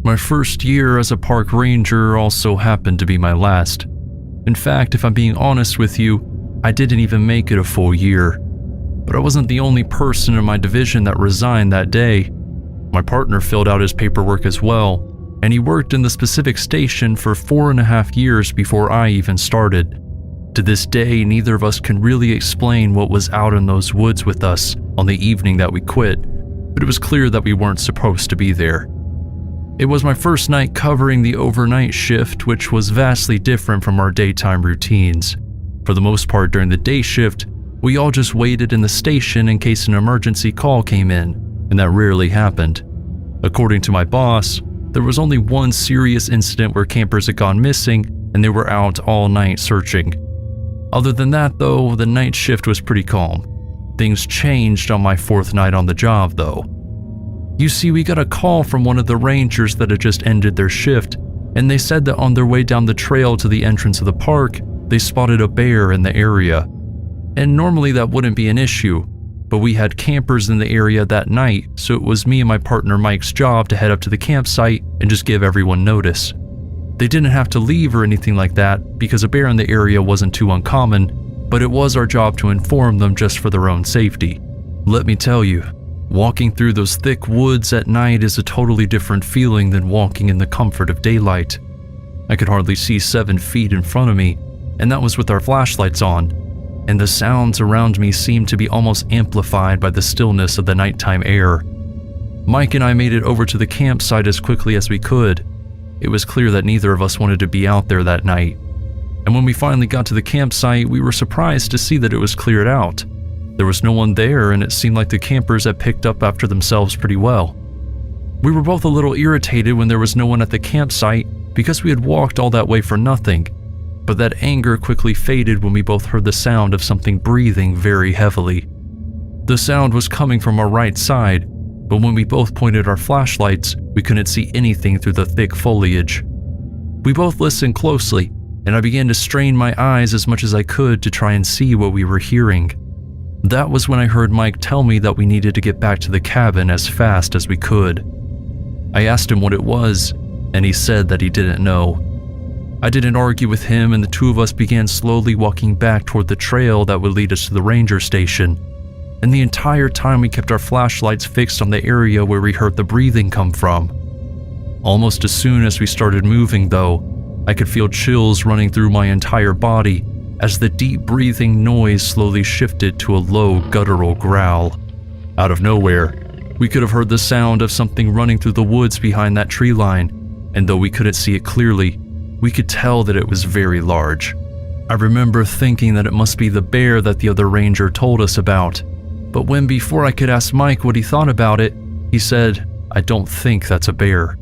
My first year as a park ranger also happened to be my last. In fact, if I'm being honest with you, I didn't even make it a full year. But I wasn't the only person in my division that resigned that day. My partner filled out his paperwork as well, and he worked in the specific station for 4.5 years before I even started. To this day, neither of us can really explain what was out in those woods with us on the evening that we quit, but it was clear that we weren't supposed to be there. It was my first night covering the overnight shift, which was vastly different from our daytime routines. For the most part during the day shift, we all just waited in the station in case an emergency call came in, and that rarely happened. According to my boss, there was only one serious incident where campers had gone missing and they were out all night searching. Other than that though, the night shift was pretty calm. Things changed on my 4th night on the job though. You see, we got a call from one of the rangers that had just ended their shift, and they said that on their way down the trail to the entrance of the park, they spotted a bear in the area. And normally that wouldn't be an issue, but we had campers in the area that night, so it was me and my partner Mike's job to head up to the campsite and just give everyone notice. They didn't have to leave or anything like that because a bear in the area wasn't too uncommon, but it was our job to inform them just for their own safety. Let me tell you, walking through those thick woods at night is a totally different feeling than walking in the comfort of daylight. I could hardly see 7 feet in front of me, and that was with our flashlights on, and the sounds around me seemed to be almost amplified by the stillness of the nighttime air. Mike and I made it over to the campsite as quickly as we could. It was clear that neither of us wanted to be out there that night. And when we finally got to the campsite, we were surprised to see that it was cleared out. There was no one there, and it seemed like the campers had picked up after themselves pretty well. We were both a little irritated when there was no one at the campsite because we had walked all that way for nothing, but that anger quickly faded when we both heard the sound of something breathing very heavily. The sound was coming from our right side, but when we both pointed our flashlights, we couldn't see anything through the thick foliage. We both listened closely, and I began to strain my eyes as much as I could to try and see what we were hearing. That was when I heard Mike tell me that we needed to get back to the cabin as fast as we could. I asked him what it was, and he said that he didn't know. I didn't argue with him, and the two of us began slowly walking back toward the trail that would lead us to the ranger station. And the entire time we kept our flashlights fixed on the area where we heard the breathing come from. Almost as soon as we started moving though, I could feel chills running through my entire body as the deep breathing noise slowly shifted to a low guttural growl. Out of nowhere, we could have heard the sound of something running through the woods behind that tree line, and though we couldn't see it clearly, we could tell that it was very large. I remember thinking that it must be the bear that the other ranger told us about, but when before I could ask Mike what he thought about it, he said, "I don't think that's a bear."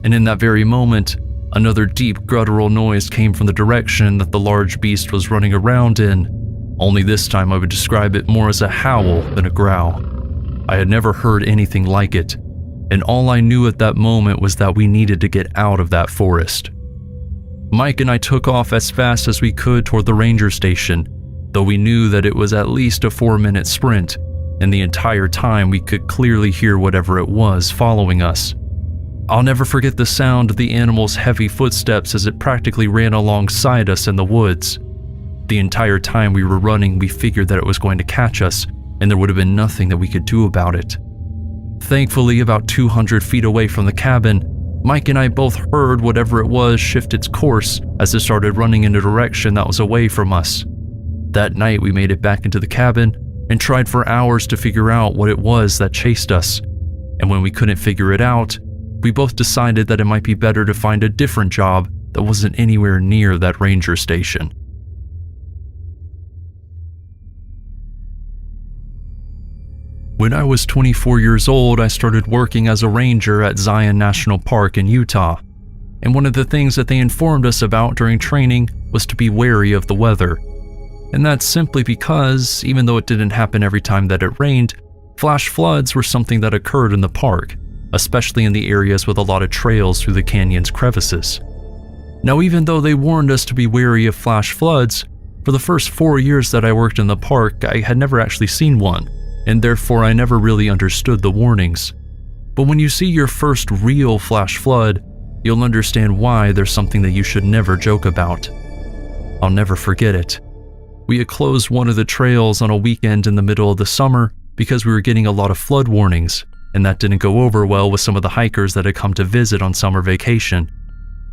And in that very moment, another deep guttural noise came from the direction that the large beast was running around in, only this time I would describe it more as a howl than a growl. I had never heard anything like it, and all I knew at that moment was that we needed to get out of that forest. Mike and I took off as fast as we could toward the ranger station, though we knew that it was at least a 4-minute sprint, and the entire time we could clearly hear whatever it was following us. I'll never forget the sound of the animal's heavy footsteps as it practically ran alongside us in the woods. The entire time we were running, we figured that it was going to catch us, and there would have been nothing that we could do about it. Thankfully, about 200 feet away from the cabin, Mike and I both heard whatever it was shift its course as it started running in a direction that was away from us. That night, we made it back into the cabin and tried for hours to figure out what it was that chased us. And when we couldn't figure it out, we both decided that it might be better to find a different job that wasn't anywhere near that ranger station. When I was 24 years old, I started working as a ranger at Zion National Park in Utah. And one of the things that they informed us about during training was to be wary of the weather. And that's simply because, even though it didn't happen every time that it rained, flash floods were something that occurred in the park, especially in the areas with a lot of trails through the canyon's crevices. Now, even though they warned us to be wary of flash floods, for the first 4 years that I worked in the park, I had never actually seen one, and therefore I never really understood the warnings. But when you see your first real flash flood, you'll understand why there's something that you should never joke about. I'll never forget it. We had closed one of the trails on a weekend in the middle of the summer because we were getting a lot of flood warnings, and that didn't go over well with some of the hikers that had come to visit on summer vacation.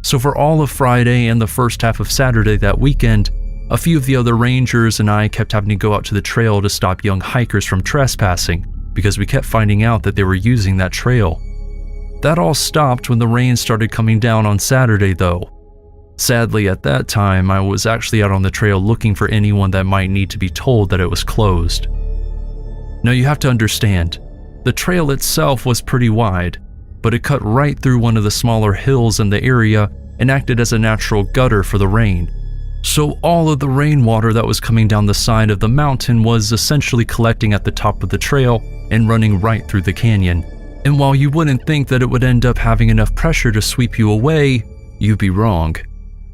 So for all of Friday and the first half of Saturday that weekend, a few of the other rangers and I kept having to go out to the trail to stop young hikers from trespassing because we kept finding out that they were using that trail. That all stopped when the rain started coming down on Saturday though. Sadly, at that time, I was actually out on the trail looking for anyone that might need to be told that it was closed. Now you have to understand, the trail itself was pretty wide, but it cut right through one of the smaller hills in the area and acted as a natural gutter for the rain. So all of the rainwater that was coming down the side of the mountain was essentially collecting at the top of the trail and running right through the canyon. And while you wouldn't think that it would end up having enough pressure to sweep you away, you'd be wrong.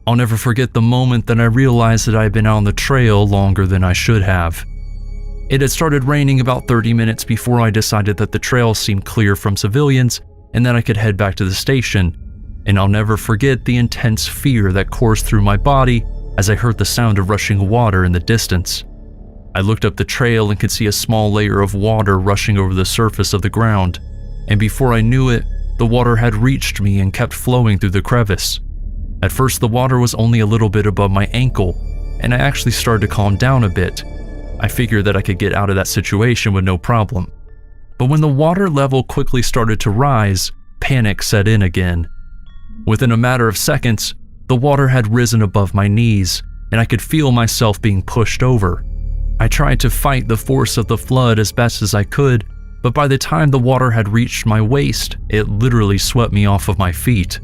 I'll never forget the moment that I realized that I had been out on the trail longer than I should have. It had started raining about 30 minutes before I decided that the trail seemed clear from civilians and that I could head back to the station. And I'll never forget the intense fear that coursed through my body as I heard the sound of rushing water in the distance. I looked up the trail and could see a small layer of water rushing over the surface of the ground, and before I knew it, the water had reached me and kept flowing through the crevice. At first, the water was only a little bit above my ankle, and I actually started to calm down a bit. I figured that I could get out of that situation with no problem. But when the water level quickly started to rise, panic set in again. Within a matter of seconds, the water had risen above my knees, and I could feel myself being pushed over. I tried to fight the force of the flood as best as I could, but by the time the water had reached my waist, it literally swept me off of my feet.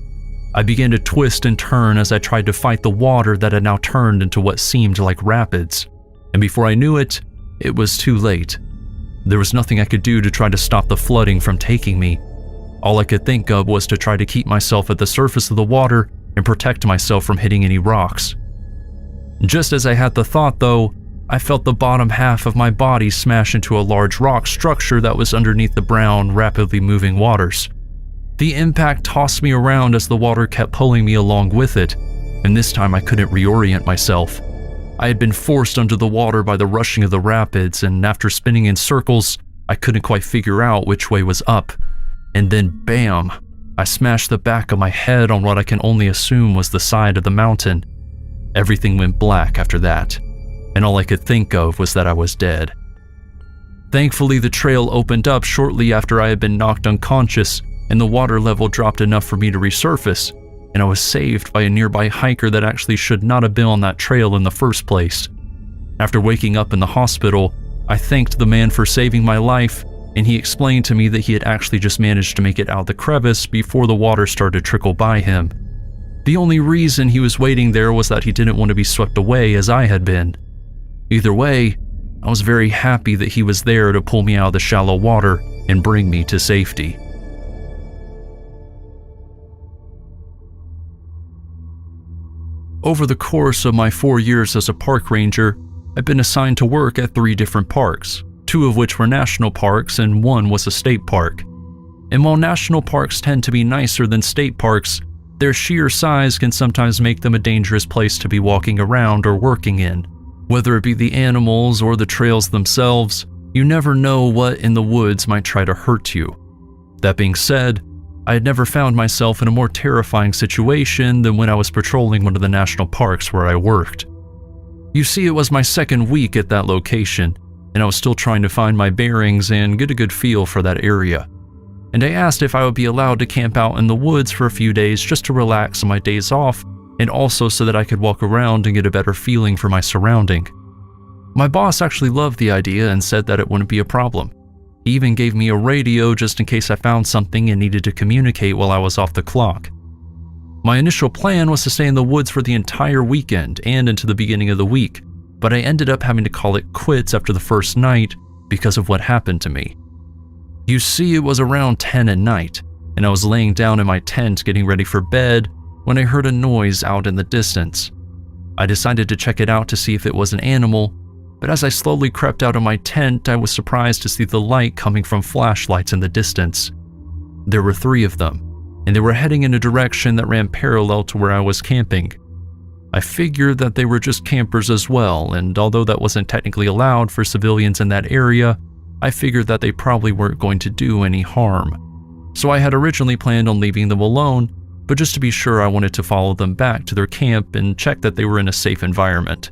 I began to twist and turn as I tried to fight the water that had now turned into what seemed like rapids. And before I knew it, it was too late. There was nothing I could do to try to stop the flooding from taking me. All I could think of was to try to keep myself at the surface of the water and protect myself from hitting any rocks. Just as I had the thought though, I felt the bottom half of my body smash into a large rock structure that was underneath the brown, rapidly moving waters. The impact tossed me around as the water kept pulling me along with it, and this time I couldn't reorient myself. I had been forced under the water by the rushing of the rapids, and after spinning in circles, I couldn't quite figure out which way was up. And then bam! I smashed the back of my head on what I can only assume was the side of the mountain. Everything went black after that, and all I could think of was that I was dead. Thankfully, the trail opened up shortly after I had been knocked unconscious, and the water level dropped enough for me to resurface, and I was saved by a nearby hiker that actually should not have been on that trail in the first place. After waking up in the hospital, I thanked the man for saving my life, and he explained to me that he had actually just managed to make it out the crevice before the water started to trickle by him. The only reason he was waiting there was that he didn't want to be swept away as I had been. Either way, I was very happy that he was there to pull me out of the shallow water and bring me to safety. Over the course of my 4 years as a park ranger, I've been assigned to work at 3 different parks, 2 of which were national parks and 1 was a state park. And while national parks tend to be nicer than state parks, their sheer size can sometimes make them a dangerous place to be walking around or working in. Whether it be the animals or the trails themselves, you never know what in the woods might try to hurt you. That being said, I had never found myself in a more terrifying situation than when I was patrolling one of the national parks where I worked. You see, it was my second week at that location, and I was still trying to find my bearings and get a good feel for that area. And I asked if I would be allowed to camp out in the woods for a few days just to relax on my days off, and also so that I could walk around and get a better feeling for my surrounding. My boss actually loved the idea and said that it wouldn't be a problem. He even gave me a radio just in case I found something and needed to communicate while I was off the clock. My initial plan was to stay in the woods for the entire weekend and into the beginning of the week, but I ended up having to call it quits after the first night because of what happened to me. You see, it was around 10 at night, and I was laying down in my tent getting ready for bed when I heard a noise out in the distance. I decided to check it out to see if it was an animal, but as I slowly crept out of my tent, I was surprised to see the light coming from flashlights in the distance. There were 3 of them, and they were heading in a direction that ran parallel to where I was camping. I figured that they were just campers as well, and although that wasn't technically allowed for civilians in that area, I figured that they probably weren't going to do any harm. So I had originally planned on leaving them alone, but just to be sure I wanted to follow them back to their camp and check that they were in a safe environment.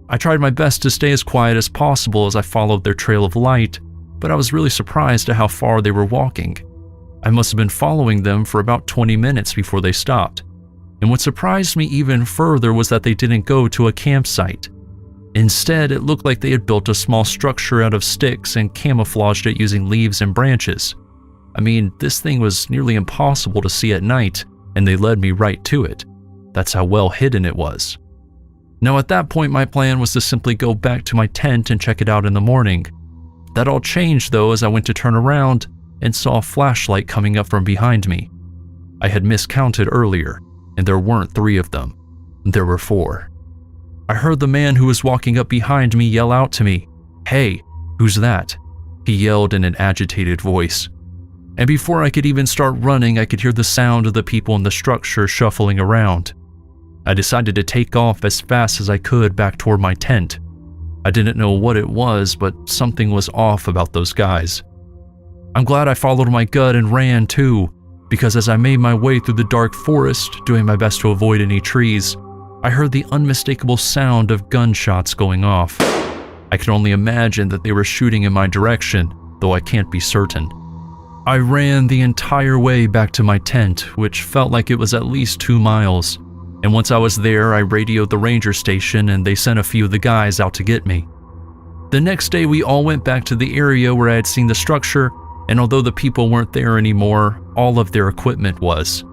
I tried my best to stay as quiet as possible as I followed their trail of light, but I was really surprised at how far they were walking. I must have been following them for about 20 minutes before they stopped. And what surprised me even further was that they didn't go to a campsite. Instead, it looked like they had built a small structure out of sticks and camouflaged it using leaves and branches. I mean, this thing was nearly impossible to see at night, and they led me right to it. That's how well hidden it was. Now at that point, my plan was to simply go back to my tent and check it out in the morning. That all changed though as I went to turn around and saw a flashlight coming up from behind me. I had miscounted earlier, and there weren't 3 of them. There were 4. I heard the man who was walking up behind me yell out to me, "Hey, who's that?" He yelled in an agitated voice. And before I could even start running, I could hear the sound of the people in the structure shuffling around. I decided to take off as fast as I could back toward my tent. I didn't know what it was, but something was off about those guys. I'm glad I followed my gut and ran too, because as I made my way through the dark forest, doing my best to avoid any trees, I heard the unmistakable sound of gunshots going off. I can only imagine that they were shooting in my direction, though I can't be certain. I ran the entire way back to my tent, which felt like it was at least 2 miles. And once I was there, I radioed the ranger station and they sent a few of the guys out to get me. The next day, we all went back to the area where I had seen the structure, and although the people weren't there anymore, all of their equipment was.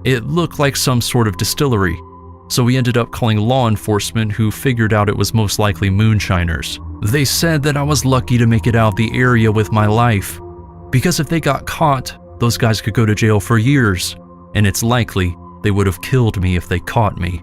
It looked like some sort of distillery, so we ended up calling law enforcement, who figured out it was most likely moonshiners. They said that I was lucky to make it out of the area with my life, because if they got caught, those guys could go to jail for years, and it's likely they would have killed me if they caught me.